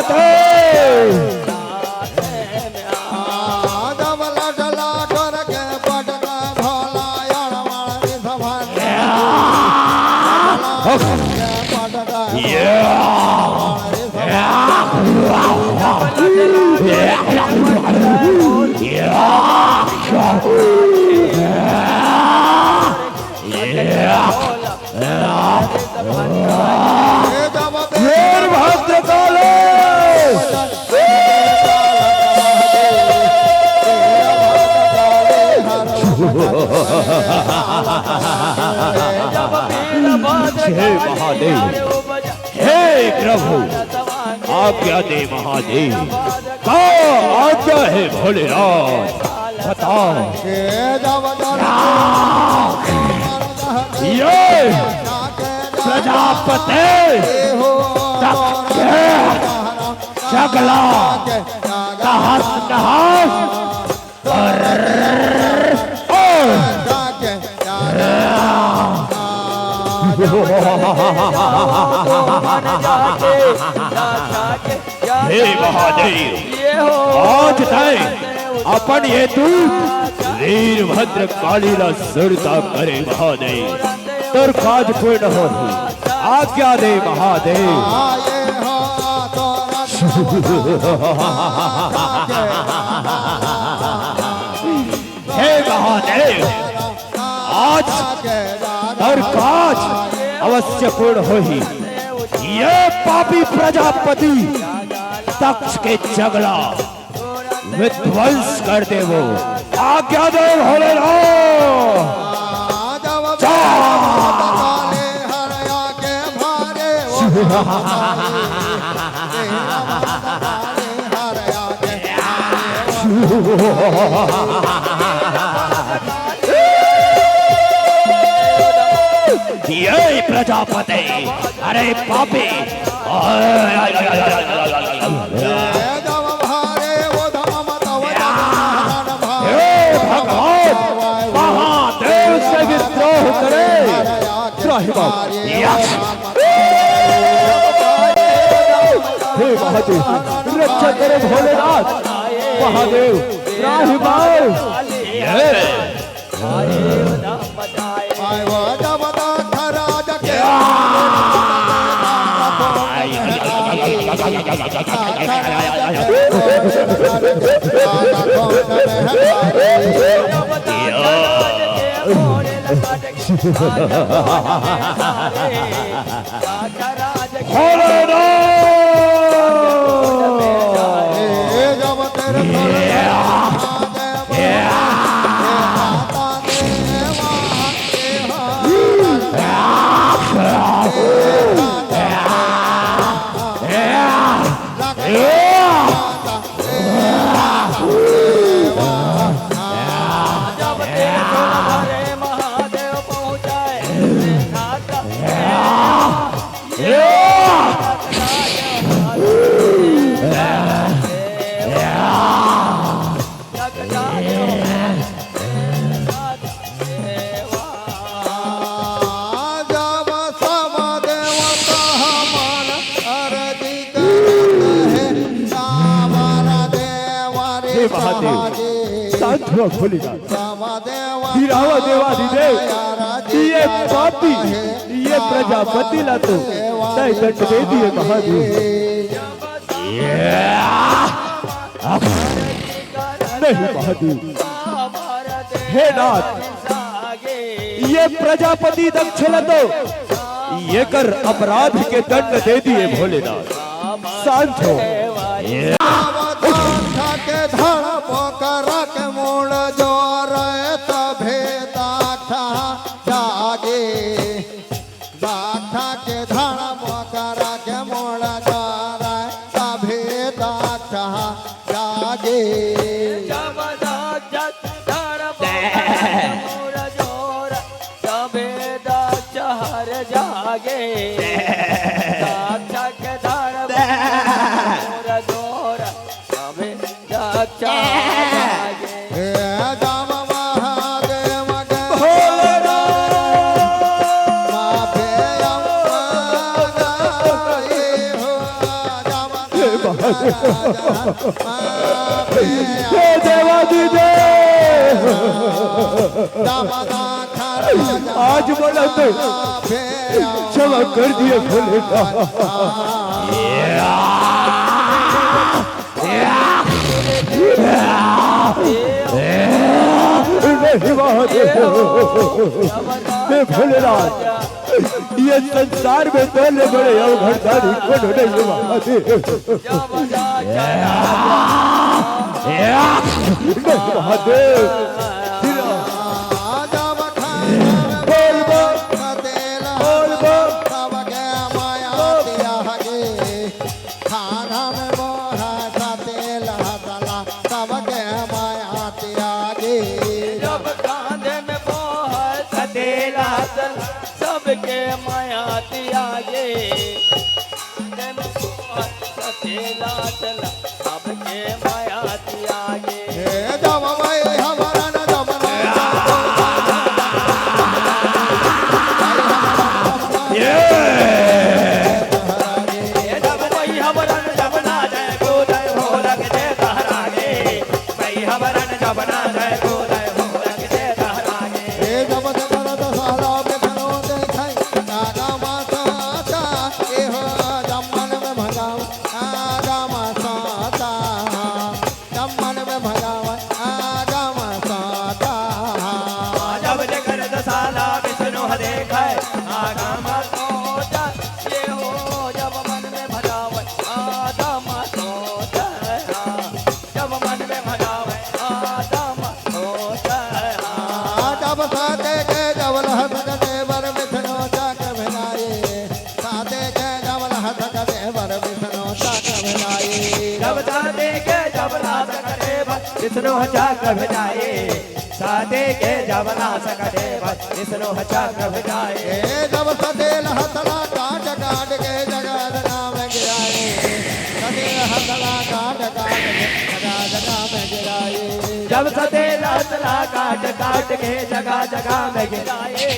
प्रजापते भद्रकाले हे महादेव, हे प्रभु आज्ञा दे महादेव, का आज्ञा है भोलेनाथ, बताओ। ये प्रजापति जगला तहस नहस हे महादेव, आज तय अपन ये दूत वीरभद्र कालीला सुरता करे महादेव, तर काज पूर्ण हो, आज्ञा दे महादेव। हे महादेव, आज तर काज अवश्य पूर्ण हो ही, ये पापी प्रजापति तक्ष के जगला विध्वंस कर दे वो, आज्ञा दे भोलेनाथ। ये प्रजापति, अरे पापी, भगवान महादेव से विद्रोह करे, हे महादेव रक्षा करे भोलेनाथ, महादेव राहिबाल। हीरावा देवाधिदेव, ये पापी, ये प्रजापति ला तो दंड दे दिए महादेव। नहीं महादेव, हे नाथ, ये प्रजापति दक्ष ला तो ये कर अपराध के दंड दे दिए भोलेनाथ, शांत हो। मूल जोर तभे दाठा जागे, दाठा के धड़ मोकरा के मूल जोर तभे दाठा जागे। जागे दाठा के धड़ जोर तभे दाठा हे देवादिदेव आज बोला तो क्षमा कर दिए भोलेनाथ। हे भोलेनाथ ये संसार में पहले बड़े अवघड़दारी कौन नहीं महादेव। महादेव सबके माया त्यागे सतेला चला सबके माया त्यागे जब भाई हमारा न जमना जब भाई हमारा न जमना जय गोदय भोलक जय कहरागे भाई हमारा न जमना जय गोदय भोलक जय कहरागे जब विष्णु चक्र भिजाए सादे के जबना सकते विष्णु चक्र भिजाए जब सदेल हथला काट काट के जगत नाम गिराए सदेल हथला काट काट के जगह जगह में गिराए जब सदेल हथला काट काट के जगह जगह में गिराए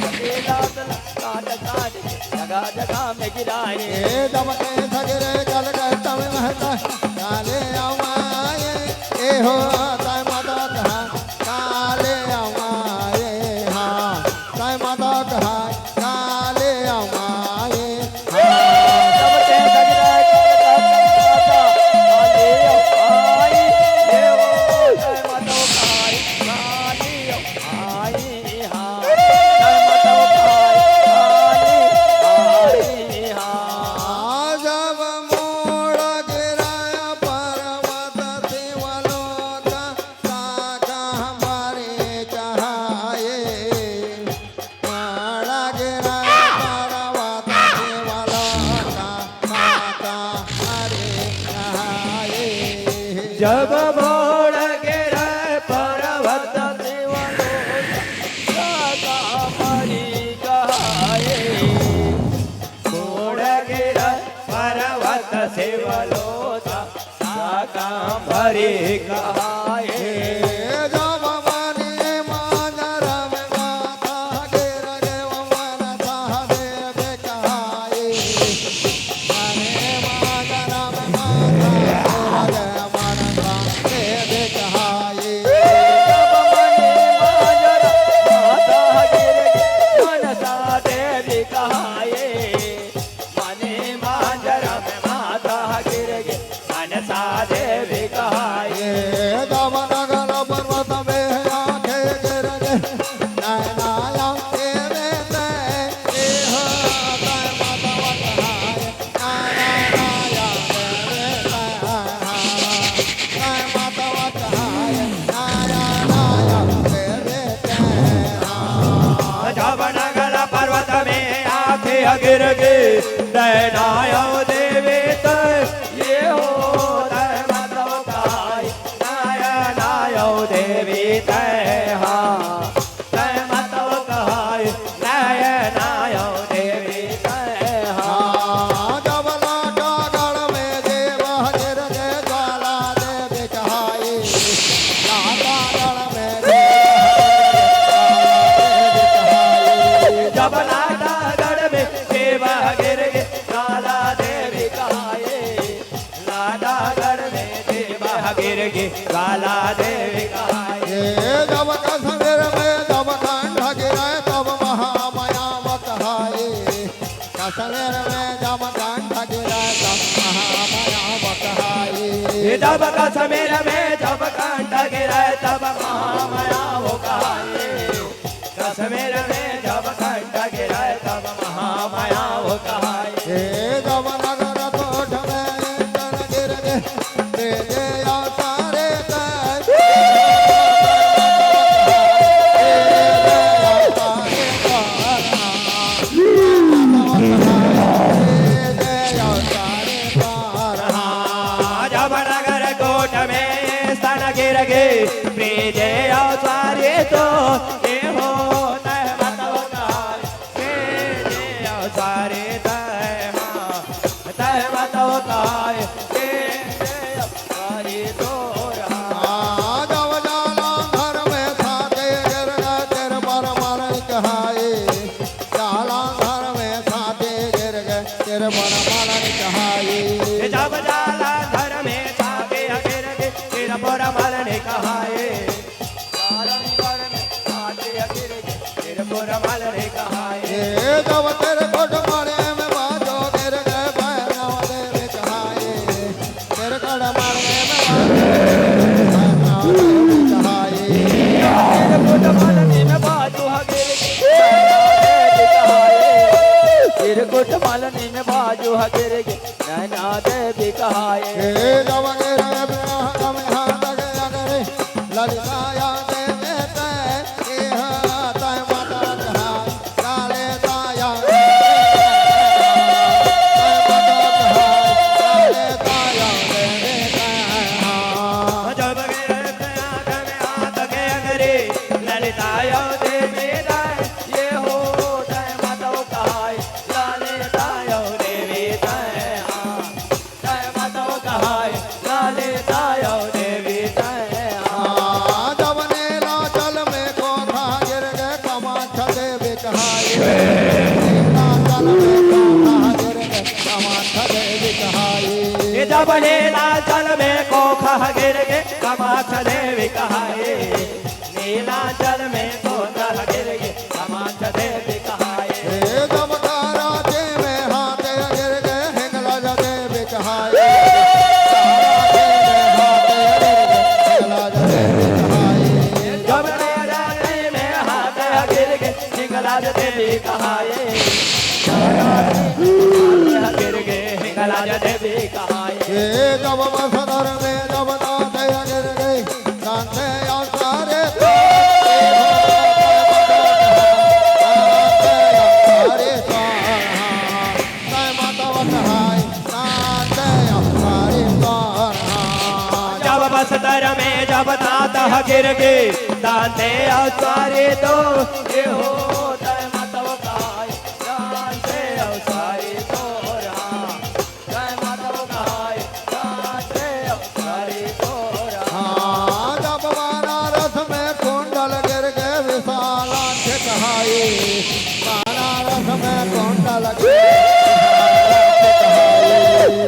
सदेल हथला काट काट के जगह जगह में गिराए जब के सगरे गल गए तब महता काले आवाए हो ताय माता कहा काले आवाए हाँ ताय माता कहा काले आवाए सब के सगरा काले आवाए ये हो ताय माता कहा काले आवाए हाँ ताय माता कहा काले आवाए हाँ जब मोड़ गिराया पर्वत देवलो जब मोड़ गिरा पर्वत देवलो हमारी कहाए मोड़ गिरा पर्वत सेवलो हमारी कहाए जब हमारी मानर में माता गिर गे मन साहब कहाए हरे मानर में माता गिर गे नैनायो देवी ये हो तय माता काय नयनायो देवी तय हाँ तय माता काय नयनायो देवी तय हाँ जबला कागड़ में देव गिर गे ज्वाला देवी कहाई कागड़ में जबला कागड़ में देव गिर घर में देवा गिर गे काला देवी कहाए जब कश्मीर में जब कंठ गिरे तब महामाया बकहाए कश्मीर में जब कंठ गिरे तब महामाया बकहाए जब कश्मीर में जब कंठ गिरे तब महामाया वो कहाए कश्मीर में जब कंठ गिरे तब महामाया वो कहाए जब नगर कोट में जन गिर गे दे दे सारे जब नगर कोट में स्तन गिर गे प्रीजे अवसारे तो ये हो तय मतव काय प्रीजे अवसारे तय मतव काय प्रीजे अवसारे तो जब जाला घर में साथे गिर गे तेरे पर मर कहाए जाला घर में साथे गिर गे तेरे पर मर कहाए जब जाला घर में साथे गिर गे तेरा पर मरने कहाए जालम घर में साथे गिर गे तेरा पर मरने कहाए जब तेरे कोट मारे में बाजो गिर गए भैरव देवी कहाए तेरे कड़ मारे में बाजो कहाए तेरे कोट मारने में बाजू गिर गे तेरे कोट मारने में बाजू गिर गे नैना देवी कहाए जब गिर में हाथ गया करे ललिताया देवी तय तय माता कहाए काले ताया जब हाथ के अगरे ललितायो देवी तय ये हो तय माता कहाए ललितायो देवी तय तय माता कहाए ललितायो देवी तय जब नीला जल में कोठा गिर गए कमाठ देवी कहाए नीला जल में कोठा गिर गए कमाठ देवी कहाए जब नीला जल में कोखा गिर गे कमाथ देवी कहाए नीला जल में कोखा गिर गे कमाथ देवी कहाए जब तारा के में हाथ गिर गए हिंगला देवी कहाए हिंगला देवी कहाए जब तेरा में हाथ गिर गे हिंगला देवी कहाए गिर गे हिंगला देवी कहाए जब बसधर में जब दाते गिर गई दाते सारे जब बसतर में जब दाता गिर गे दाते अवसारे तो ये हो तय मतव काय दाते अवसारे तो तय मतव काय दाते अवसारे तो जब बनारस में कुंडल गिर गए विशालांश कहाए बनारस में कुंडल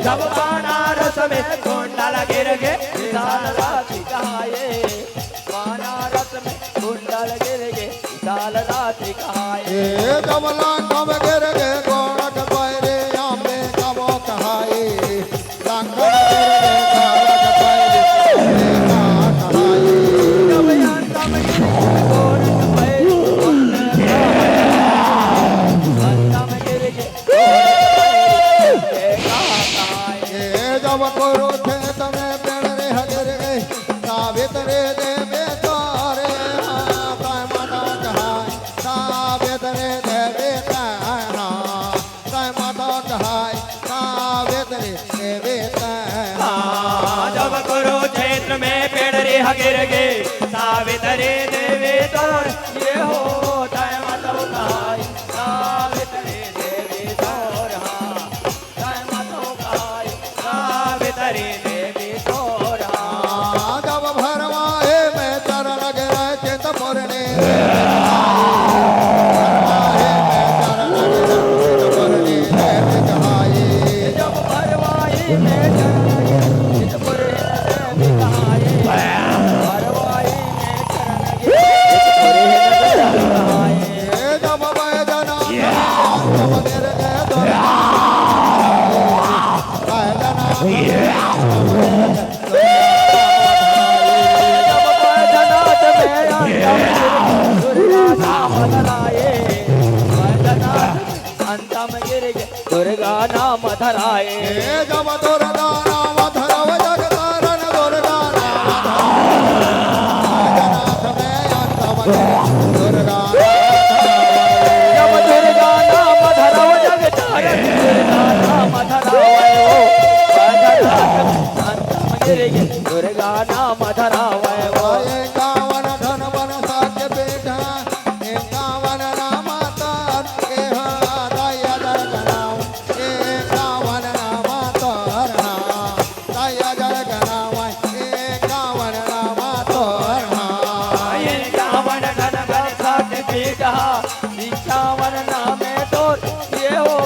जब बनारस में कुंडल गिर गे विशाल राशि कहाए बनारस में कुंडल गिर गे विशाल राशि कहाए जब लांघव गिर गए गोरख पैरे आंबे कबो कहाए लांघव गिर गए गोरख पैरे कहाए जब अंत में गोरख पैरे अंत में गिर गे जब कुरुक्षेत्र में पेड़ रे गिर गए साबित रे देवे तारे माता कहाए साबित रे देवे माता कहाए साबित रे देवे जब कुरुक्षेत्र में पेड़ रे गिर गे साबित रे देवे तो ये हो तय मतव कहाए साबित रे देवे तो तय मतव कहाए साबित रे देवी तो जब भरवाए में चरण गिरा चितपुर ने जब भरवाई में चरण दुर्गा नाम धरावे वो एकावन धन वन साध्य बेटा एकावन नाम तार के दया जग नाम एकावन नाम तार दया जग नाम एकावन नाम तार एकावन धन वन साध्य बेटा एकावन नामे तोर ये हो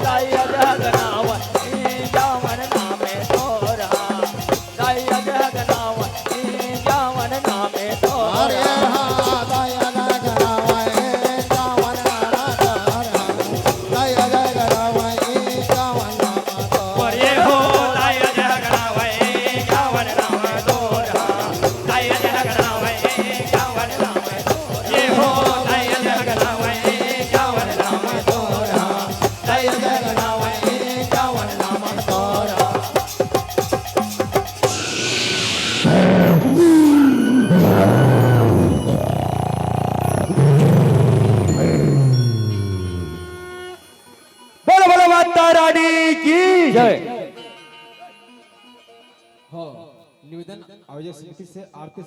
दया जग नाम एकावन नामे तोर दया जग नाम एकावन नामे तोर अरे दया जग नाम एकावन नाम तार दया जग नाम एकावन नाम तार ये हो दया जग नाम एकावन नामे तोर दया जग नाम एकावन नामे तोर ये हो दया जग नाम एकावन नामे तोर दया जग नाम एकावन नामे तोर बोलो बोलो माता रानी की जय। निवेदन आयोजक समिति से आरती